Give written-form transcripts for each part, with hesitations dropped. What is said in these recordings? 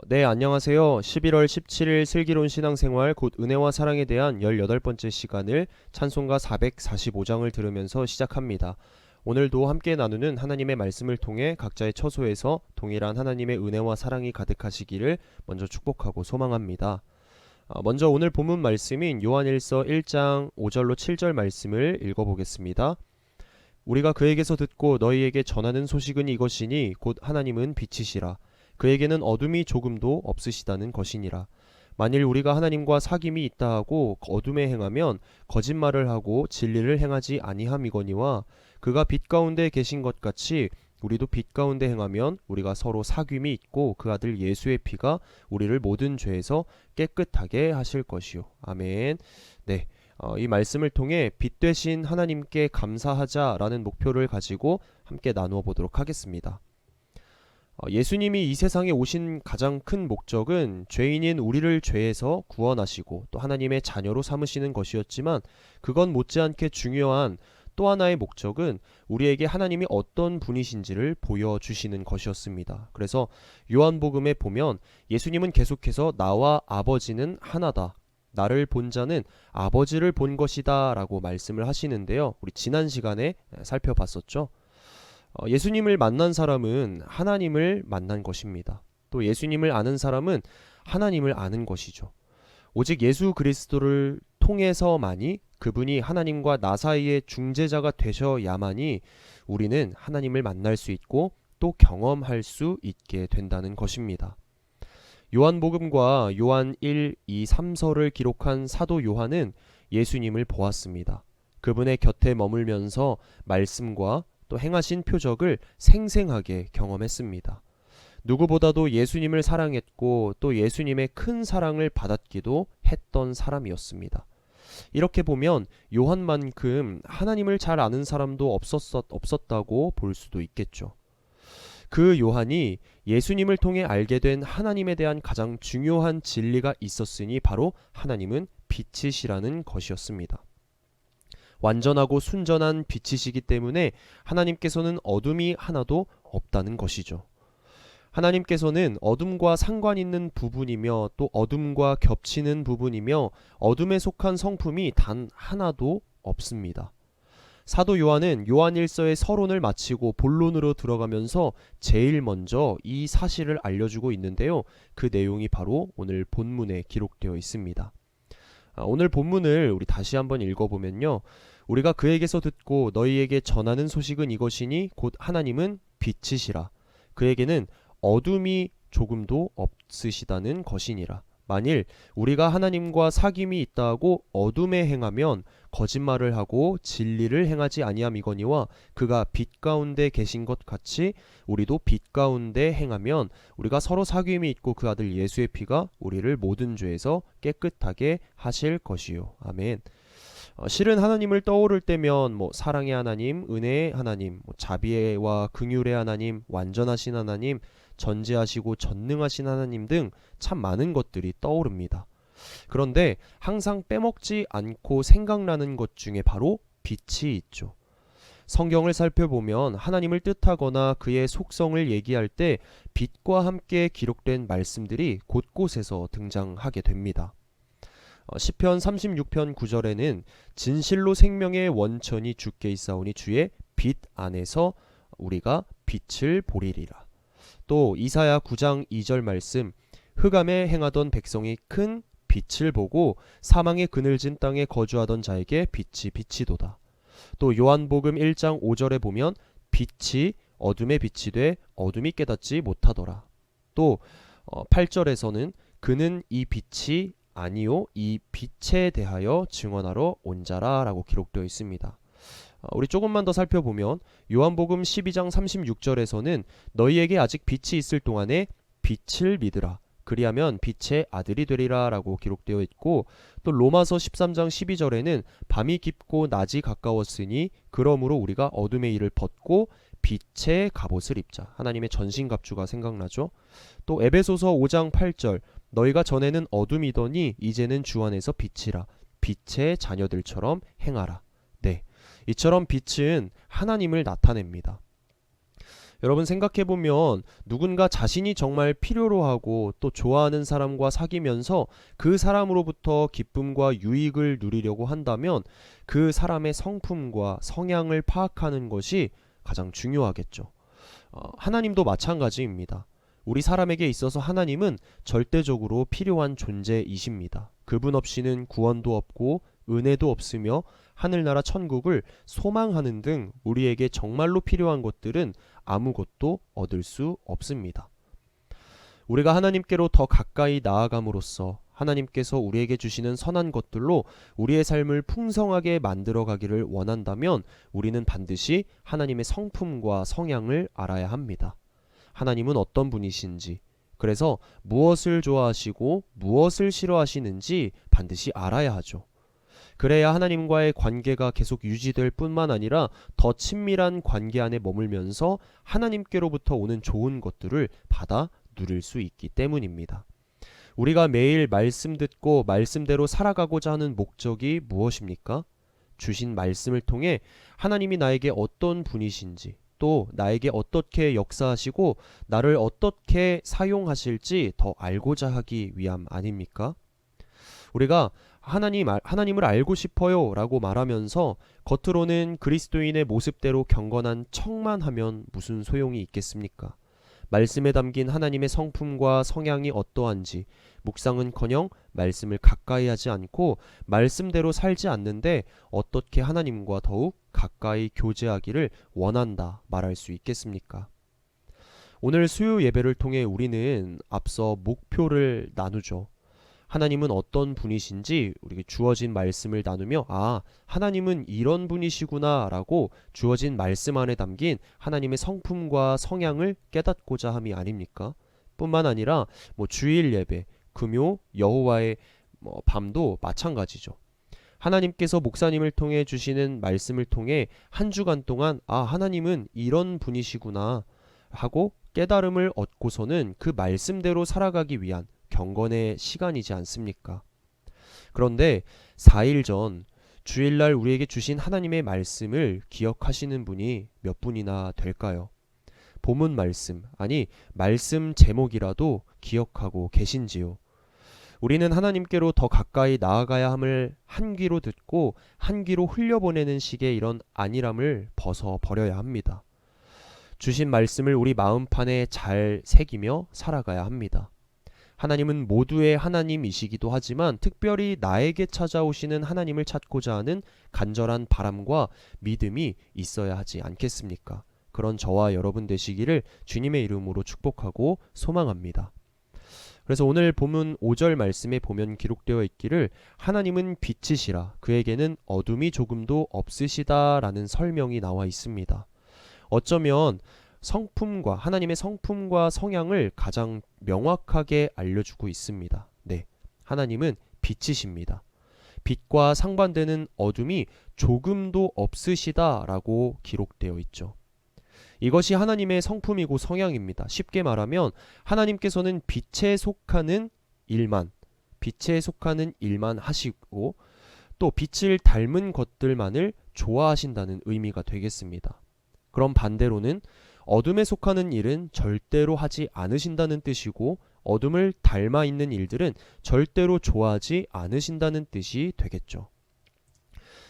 네, 안녕하세요. 11월 17일 슬기로운 신앙생활 곧 은혜와 사랑에 대한 18번째 시간을 찬송가 445장을 들으면서 시작합니다. 오늘도 함께 나누는 하나님의 말씀을 통해 각자의 처소에서 동일한 하나님의 은혜와 사랑이 가득하시기를 먼저 축복하고 소망합니다. 먼저 오늘 본문 말씀인 요한일서 1장 5절로 7절 말씀을 읽어보겠습니다. 우리가 그에게서 듣고 너희에게 전하는 소식은 이것이니 곧 하나님은 빛이시라. 그에게는 어둠이 조금도 없으시다는 것이니라. 만일 우리가 하나님과 사귐이 있다 하고 어둠에 행하면 거짓말을 하고 진리를 행하지 아니함이거니와 그가 빛 가운데 계신 것 같이 우리도 빛 가운데 행하면 우리가 서로 사귐이 있고 그 아들 예수의 피가 우리를 모든 죄에서 깨끗하게 하실 것이요. 아멘. 네. 이 말씀을 통해 빛 되신 하나님께 감사하자라는 목표를 가지고 함께 나누어 보도록 하겠습니다. 예수님이 이 세상에 오신 가장 큰 목적은 죄인인 우리를 죄에서 구원하시고 또 하나님의 자녀로 삼으시는 것이었지만 그건 못지않게 중요한 또 하나의 목적은 우리에게 하나님이 어떤 분이신지를 보여주시는 것이었습니다. 그래서 요한복음에 보면 예수님은 계속해서 나와 아버지는 하나다. 나를 본 자는 아버지를 본 것이다 라고 말씀을 하시는데요. 우리 지난 시간에 살펴봤었죠. 예수님을 만난 사람은 하나님을 만난 것입니다. 또 예수님을 아는 사람은 하나님을 아는 것이죠. 오직 예수 그리스도를 통해서만이 그분이 하나님과 나 사이의 중재자가 되셔야만이 우리는 하나님을 만날 수 있고 또 경험할 수 있게 된다는 것입니다. 요한복음과 요한 1, 2, 3서를 기록한 사도 요한은 예수님을 보았습니다. 그분의 곁에 머물면서 말씀과 또 행하신 표적을 생생하게 경험했습니다. 누구보다도 예수님을 사랑했고 또 예수님의 큰 사랑을 받았기도 했던 사람이었습니다. 이렇게 보면 요한만큼 하나님을 잘 아는 사람도 없었다고 볼 수도 있겠죠. 그 요한이 예수님을 통해 알게 된 하나님에 대한 가장 중요한 진리가 있었으니 바로 하나님은 빛이시라는 것이었습니다. 완전하고 순전한 빛이시기 때문에 하나님께서는 어둠이 하나도 없다는 것이죠. 하나님께서는 어둠과 상관 있는 부분이며 또 어둠과 겹치는 부분이며 어둠에 속한 성품이 단 하나도 없습니다. 사도 요한은 요한일서의 서론을 마치고 본론으로 들어가면서 제일 먼저 이 사실을 알려주고 있는데요. 그 내용이 바로 오늘 본문에 기록되어 있습니다. 오늘 본문을 우리 다시 한번 읽어보면요. 우리가 그에게서 듣고 너희에게 전하는 소식은 이것이니 곧 하나님은 빛이시라. 그에게는 어둠이 조금도 없으시다는 것이니라. 만일 우리가 하나님과 사귐이 있다 하고 어둠에 행하면 거짓말을 하고 진리를 행하지 아니함이거니와 그가 빛 가운데 계신 것 같이 우리도 빛 가운데 행하면 우리가 서로 사귐이 있고 그 아들 예수의 피가 우리를 모든 죄에서 깨끗하게 하실 것이요. 아멘. 실은 하나님을 떠오를 때면 사랑의 하나님, 은혜의 하나님, 자비와 긍휼의 하나님, 완전하신 하나님, 전지하시고 전능하신 하나님 등 참 많은 것들이 떠오릅니다. 그런데 항상 빼먹지 않고 생각나는 것 중에 바로 빛이 있죠. 성경을 살펴보면 하나님을 뜻하거나 그의 속성을 얘기할 때 빛과 함께 기록된 말씀들이 곳곳에서 등장하게 됩니다. 시편 36편 9절에는 진실로 생명의 원천이 주께 있사오니 주의 빛 안에서 우리가 빛을 보리리라. 또 이사야 9장 2절 말씀 흑암에 행하던 백성이 큰 빛을 보고 사망의 그늘진 땅에 거주하던 자에게 빛이 비치도다. 또 요한복음 1장 5절에 보면 빛이 어둠에 빛이 돼 어둠이 깨닫지 못하더라. 또 8절에서는 그는 이 빛이 아니요 이 빛에 대하여 증언하러 온 자라 라고 기록되어 있습니다. 우리 조금만 더 살펴보면 요한복음 12장 36절에서는 너희에게 아직 빛이 있을 동안에 빛을 믿으라. 그리하면 빛의 아들이 되리라 라고 기록되어 있고 또 로마서 13장 12절에는 밤이 깊고 낮이 가까웠으니 그러므로 우리가 어둠의 일을 벗고 빛의 갑옷을 입자. 하나님의 전신갑주가 생각나죠. 또 에베소서 5장 8절 너희가 전에는 어둠이더니 이제는 주 안에서 빛이라. 빛의 자녀들처럼 행하라. 네, 이처럼 빛은 하나님을 나타냅니다. 여러분 생각해보면 누군가 자신이 정말 필요로 하고 또 좋아하는 사람과 사귀면서 그 사람으로부터 기쁨과 유익을 누리려고 한다면 그 사람의 성품과 성향을 파악하는 것이 가장 중요하겠죠. 하나님도 마찬가지입니다. 우리 사람에게 있어서 하나님은 절대적으로 필요한 존재이십니다. 그분 없이는 구원도 없고 은혜도 없으며 하늘나라 천국을 소망하는 등 우리에게 정말로 필요한 것들은 아무것도 얻을 수 없습니다. 우리가 하나님께로 더 가까이 나아감으로써 하나님께서 우리에게 주시는 선한 것들로 우리의 삶을 풍성하게 만들어 가기를 원한다면 우리는 반드시 하나님의 성품과 성향을 알아야 합니다. 하나님은 어떤 분이신지, 그래서 무엇을 좋아하시고 무엇을 싫어하시는지 반드시 알아야 하죠. 그래야 하나님과의 관계가 계속 유지될 뿐만 아니라 더 친밀한 관계 안에 머물면서 하나님께로부터 오는 좋은 것들을 받아 누릴 수 있기 때문입니다. 우리가 매일 말씀 듣고 말씀대로 살아가고자 하는 목적이 무엇입니까? 주신 말씀을 통해 하나님이 나에게 어떤 분이신지, 또 나에게 어떻게 역사하시고 나를 어떻게 사용하실지 더 알고자 하기 위함 아닙니까? 우리가 하나님을 알고 싶어요 라고 말하면서 겉으로는 그리스도인의 모습대로 경건한 척만 하면 무슨 소용이 있겠습니까? 말씀에 담긴 하나님의 성품과 성향이 어떠한지 묵상은커녕 말씀을 가까이 하지 않고 말씀대로 살지 않는데 어떻게 하나님과 더욱 가까이 교제하기를 원한다 말할 수 있겠습니까? 오늘 수요 예배를 통해 우리는 앞서 목표를 나누죠. 하나님은 어떤 분이신지 우리에게 주어진 말씀을 나누며 하나님은 이런 분이시구나 라고 주어진 말씀 안에 담긴 하나님의 성품과 성향을 깨닫고자 함이 아닙니까? 뿐만 아니라 주일 예배, 금요, 여호와의 밤도 마찬가지죠. 하나님께서 목사님을 통해 주시는 말씀을 통해 한 주간 동안 하나님은 이런 분이시구나 하고 깨달음을 얻고서는 그 말씀대로 살아가기 위한 경건의 시간이지 않습니까? 그런데 4일 전 주일날 우리에게 주신 하나님의 말씀을 기억하시는 분이 몇 분이나 될까요? 본문 말씀, 말씀 제목이라도 기억하고 계신지요? 우리는 하나님께로 더 가까이 나아가야 함을 한 귀로 듣고 한 귀로 흘려보내는 식의 이런 안일함을 벗어버려야 합니다. 주신 말씀을 우리 마음판에 잘 새기며 살아가야 합니다. 하나님은 모두의 하나님이시기도 하지만 특별히 나에게 찾아오시는 하나님을 찾고자 하는 간절한 바람과 믿음이 있어야 하지 않겠습니까? 그런 저와 여러분 되시기를 주님의 이름으로 축복하고 소망합니다. 그래서 오늘 본문 5절 말씀에 보면 기록되어 있기를 하나님은 빛이시라 그에게는 어둠이 조금도 없으시다 라는 설명이 나와 있습니다. 어쩌면 하나님의 성품과 성향을 가장 명확하게 알려주고 있습니다. 네, 하나님은 빛이십니다. 빛과 상반되는 어둠이 조금도 없으시다 라고 기록되어 있죠. 이것이 하나님의 성품이고 성향입니다. 쉽게 말하면 하나님께서는 빛에 속하는 일만 하시고 또 빛을 닮은 것들만을 좋아하신다는 의미가 되겠습니다. 그럼 반대로는 어둠에 속하는 일은 절대로 하지 않으신다는 뜻이고 어둠을 닮아 있는 일들은 절대로 좋아하지 않으신다는 뜻이 되겠죠.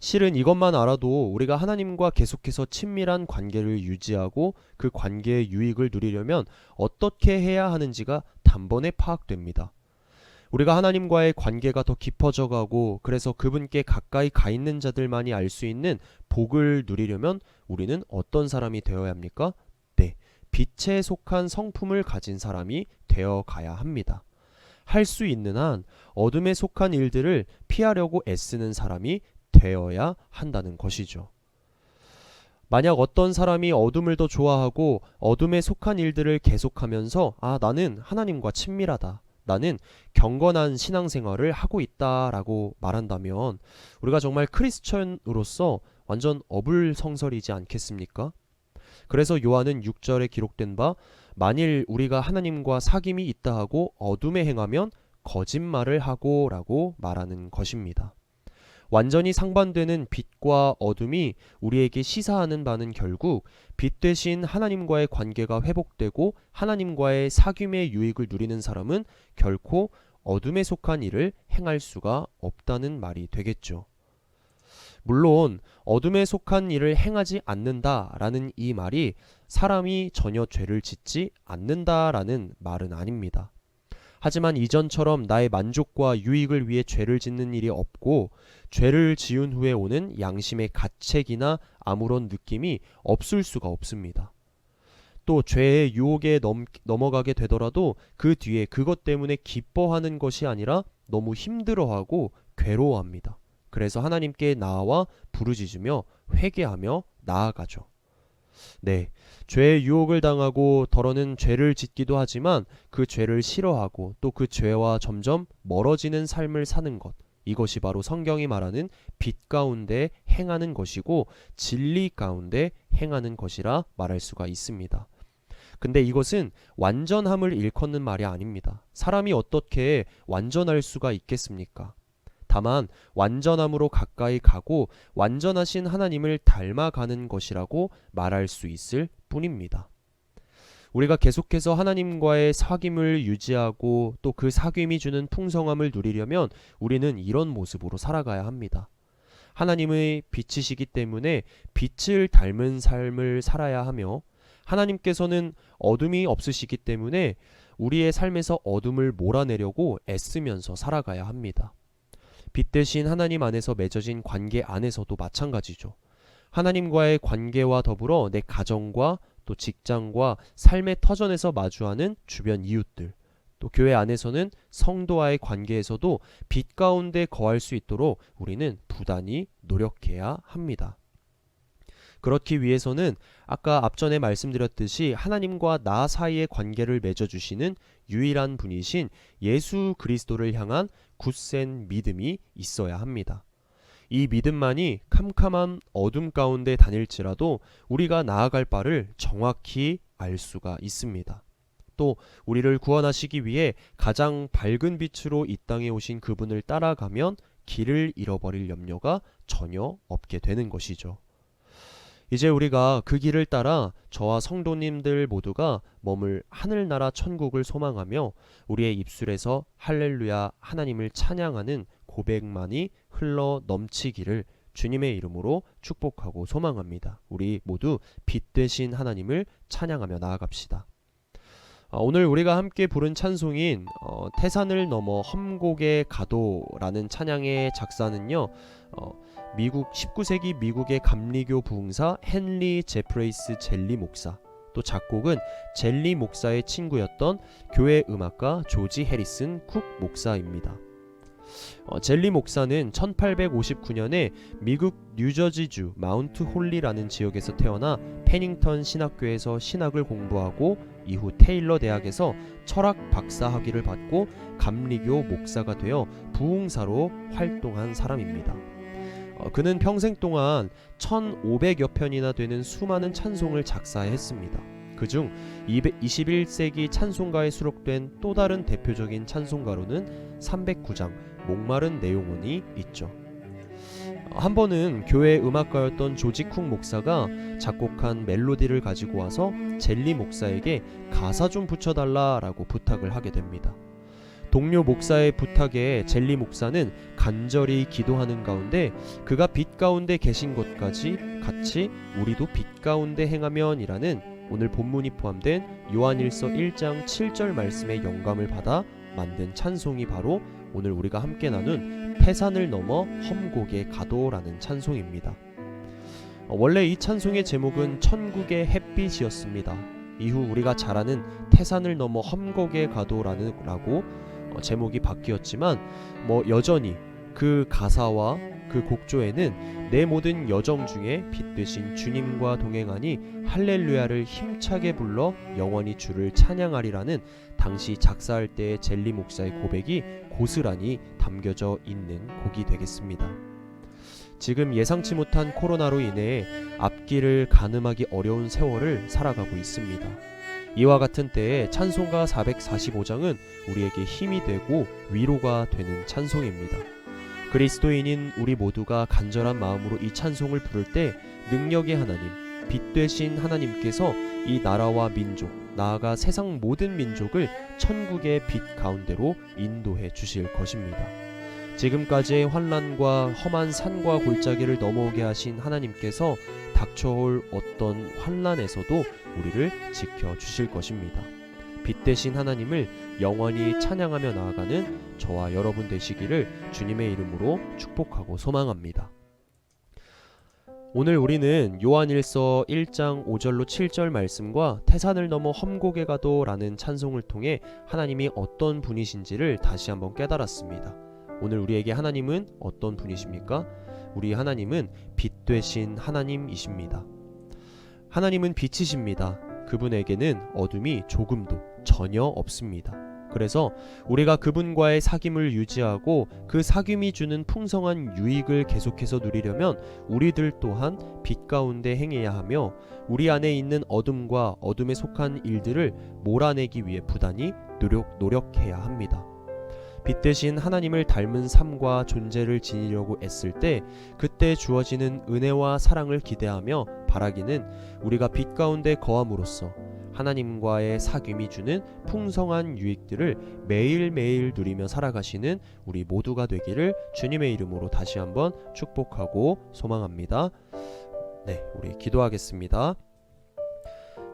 실은 이것만 알아도 우리가 하나님과 계속해서 친밀한 관계를 유지하고 그 관계의 유익을 누리려면 어떻게 해야 하는지가 단번에 파악됩니다. 우리가 하나님과의 관계가 더 깊어져 가고 그래서 그분께 가까이 가 있는 자들만이 알 수 있는 복을 누리려면 우리는 어떤 사람이 되어야 합니까? 네, 빛에 속한 성품을 가진 사람이 되어 가야 합니다. 할 수 있는 한 어둠에 속한 일들을 피하려고 애쓰는 사람이 되어야 한다는 것이죠. 만약 어떤 사람이 어둠을 더 좋아하고 어둠에 속한 일들을 계속하면서 나는 하나님과 친밀하다, 나는 경건한 신앙생활을 하고 있다 라고 말한다면 우리가 정말 크리스천으로서 완전 어불성설이지 않겠습니까? 그래서 요한은 6절에 기록된 바 만일 우리가 하나님과 사귐이 있다 하고 어둠에 행하면 거짓말을 하고 라고 말하는 것입니다. 완전히 상반되는 빛과 어둠이 우리에게 시사하는 바는 결국 빛 대신 하나님과의 관계가 회복되고 하나님과의 사귐의 유익을 누리는 사람은 결코 어둠에 속한 일을 행할 수가 없다는 말이 되겠죠. 물론 어둠에 속한 일을 행하지 않는다라는 이 말이 사람이 전혀 죄를 짓지 않는다라는 말은 아닙니다. 하지만 이전처럼 나의 만족과 유익을 위해 죄를 짓는 일이 없고 죄를 지은 후에 오는 양심의 가책이나 아무런 느낌이 없을 수가 없습니다. 또 죄의 유혹에 넘어가게 되더라도 그 뒤에 그것 때문에 기뻐하는 것이 아니라 너무 힘들어하고 괴로워합니다. 그래서 하나님께 나아와 부르짖으며 회개하며 나아가죠. 네, 죄의 유혹을 당하고 더러는 죄를 짓기도 하지만 그 죄를 싫어하고 또 그 죄와 점점 멀어지는 삶을 사는 것, 이것이 바로 성경이 말하는 빛 가운데 행하는 것이고 진리 가운데 행하는 것이라 말할 수가 있습니다. 근데 이것은 완전함을 일컫는 말이 아닙니다. 사람이 어떻게 완전할 수가 있겠습니까? 다만 완전함으로 가까이 가고 완전하신 하나님을 닮아가는 것이라고 말할 수 있을 뿐입니다. 우리가 계속해서 하나님과의 사귐을 유지하고 또 그 사귐이 주는 풍성함을 누리려면 우리는 이런 모습으로 살아가야 합니다. 하나님의 빛이시기 때문에 빛을 닮은 삶을 살아야 하며 하나님께서는 어둠이 없으시기 때문에 우리의 삶에서 어둠을 몰아내려고 애쓰면서 살아가야 합니다. 빛 대신 하나님 안에서 맺어진 관계 안에서도 마찬가지죠. 하나님과의 관계와 더불어 내 가정과 또 직장과 삶의 터전에서 마주하는 주변 이웃들, 또 교회 안에서는 성도와의 관계에서도 빛 가운데 거할 수 있도록 우리는 부단히 노력해야 합니다. 그렇기 위해서는 아까 앞전에 말씀드렸듯이 하나님과 나 사이의 관계를 맺어주시는 유일한 분이신 예수 그리스도를 향한 굳센 믿음이 있어야 합니다. 이 믿음만이 캄캄한 어둠 가운데 다닐지라도 우리가 나아갈 바를 정확히 알 수가 있습니다. 또 우리를 구원하시기 위해 가장 밝은 빛으로 이 땅에 오신 그분을 따라가면 길을 잃어버릴 염려가 전혀 없게 되는 것이죠. 이제 우리가 그 길을 따라 저와 성도님들 모두가 머물 하늘나라 천국을 소망하며 우리의 입술에서 할렐루야 하나님을 찬양하는 고백만이 흘러 넘치기를 주님의 이름으로 축복하고 소망합니다. 우리 모두 빛 되신 하나님을 찬양하며 나아갑시다. 오늘 우리가 함께 부른 찬송인 태산을 넘어 험곡의 가도라는 찬양의 작사는요, 미국 19세기 미국의 감리교 부흥사 헨리 제프레이스 젤리 목사, 또 작곡은 젤리 목사의 친구였던 교회 음악가 조지 해리슨 쿡 목사입니다. 젤리 목사는 1859년에 미국 뉴저지주 마운트 홀리라는 지역에서 태어나 페닝턴 신학교에서 신학을 공부하고 이후 테일러 대학에서 철학 박사 학위를 받고 감리교 목사가 되어 부흥사로 활동한 사람입니다. 그는 평생 동안 1500여 편이나 되는 수많은 찬송을 작사했습니다. 그중 21세기 찬송가에 수록된 또 다른 대표적인 찬송가로는 309장 목마른 내 영혼이 있죠. 한 번은 교회 음악가였던 조지 쿡 목사가 작곡한 멜로디를 가지고 와서 젤리 목사에게 가사 좀 붙여달라라고 부탁을 하게 됩니다. 동료 목사의 부탁에 젤리 목사는 간절히 기도하는 가운데 그가 빛 가운데 계신 것까지 같이 우리도 빛 가운데 행하면이라는 오늘 본문이 포함된 요한일서 1장 7절 말씀의 영감을 받아 만든 찬송이 바로 오늘 우리가 함께 나눈 태산을 넘어 험곡의 가도라는 찬송입니다. 원래 이 찬송의 제목은 천국의 햇빛이었습니다. 이후 우리가 잘 아는 태산을 넘어 험곡의 가도라고 제목이 바뀌었지만 여전히 그 가사와 그 곡조에는 내 모든 여정 중에 빛 되신 주님과 동행하니 할렐루야를 힘차게 불러 영원히 주를 찬양하리라는 당시 작사할 때의 젤리 목사의 고백이 고스란히 담겨져 있는 곡이 되겠습니다. 지금 예상치 못한 코로나로 인해 앞길을 가늠하기 어려운 세월을 살아가고 있습니다. 이와 같은 때에 찬송가 445장은 우리에게 힘이 되고 위로가 되는 찬송입니다. 그리스도인인 우리 모두가 간절한 마음으로 이 찬송을 부를 때 능력의 하나님, 빛 되신 하나님께서 이 나라와 민족, 나아가 세상 모든 민족을 천국의 빛 가운데로 인도해 주실 것입니다. 지금까지의 환난과 험한 산과 골짜기를 넘어오게 하신 하나님께서 닥쳐올 어떤 환난에서도 우리를 지켜주실 것입니다. 빛 되신 하나님을 영원히 찬양하며 나아가는 저와 여러분 되시기를 주님의 이름으로 축복하고 소망합니다. 오늘 우리는 요한일서 1장 5절로 7절 말씀과 태산을 넘어 험곡에 가도라는 찬송을 통해 하나님이 어떤 분이신지를 다시 한번 깨달았습니다. 오늘 우리에게 하나님은 어떤 분이십니까? 우리 하나님은 빛 되신 하나님이십니다. 하나님은 빛이십니다. 그분에게는 어둠이 조금도 전혀 없습니다. 그래서 우리가 그분과의 사귐을 유지하고 그 사귐이 주는 풍성한 유익을 계속해서 누리려면 우리들 또한 빛 가운데 행해야 하며 우리 안에 있는 어둠과 어둠에 속한 일들을 몰아내기 위해 부단히 노력해야 합니다. 빛 대신 하나님을 닮은 삶과 존재를 지니려고 애쓸 때 그때 주어지는 은혜와 사랑을 기대하며 바라기는 우리가 빛 가운데 거함으로써 하나님과의 사귐이 주는 풍성한 유익들을 매일매일 누리며 살아가시는 우리 모두가 되기를 주님의 이름으로 다시 한번 축복하고 소망합니다. 네, 우리 기도하겠습니다.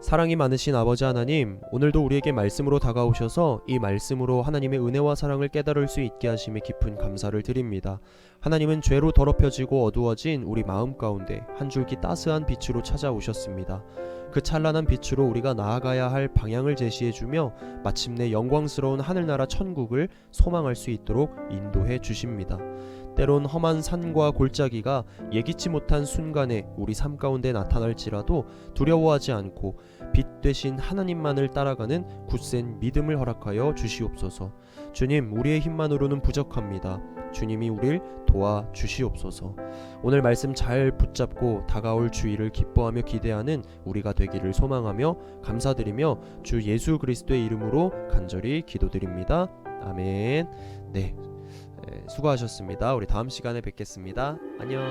사랑이 많으신 아버지 하나님, 오늘도 우리에게 말씀으로 다가오셔서 이 말씀으로 하나님의 은혜와 사랑을 깨달을 수 있게 하심에 깊은 감사를 드립니다. 하나님은 죄로 더럽혀지고 어두워진 우리 마음 가운데 한 줄기 따스한 빛으로 찾아오셨습니다. 그 찬란한 빛으로 우리가 나아가야 할 방향을 제시해주며 마침내 영광스러운 하늘나라 천국을 소망할 수 있도록 인도해 주십니다. 때론 험한 산과 골짜기가 예기치 못한 순간에 우리 삶 가운데 나타날지라도 두려워하지 않고 빛 되신 하나님만을 따라가는 굳센 믿음을 허락하여 주시옵소서. 주님, 우리의 힘만으로는 부족합니다. 주님이 우리를 도와 주시옵소서. 오늘 말씀 잘 붙잡고 다가올 주일을 기뻐하며 기대하는 우리가 되기를 소망하며 감사드리며 주 예수 그리스도의 이름으로 간절히 기도드립니다. 아멘. 네, 수고하셨습니다. 우리 다음 시간에 뵙겠습니다. 안녕.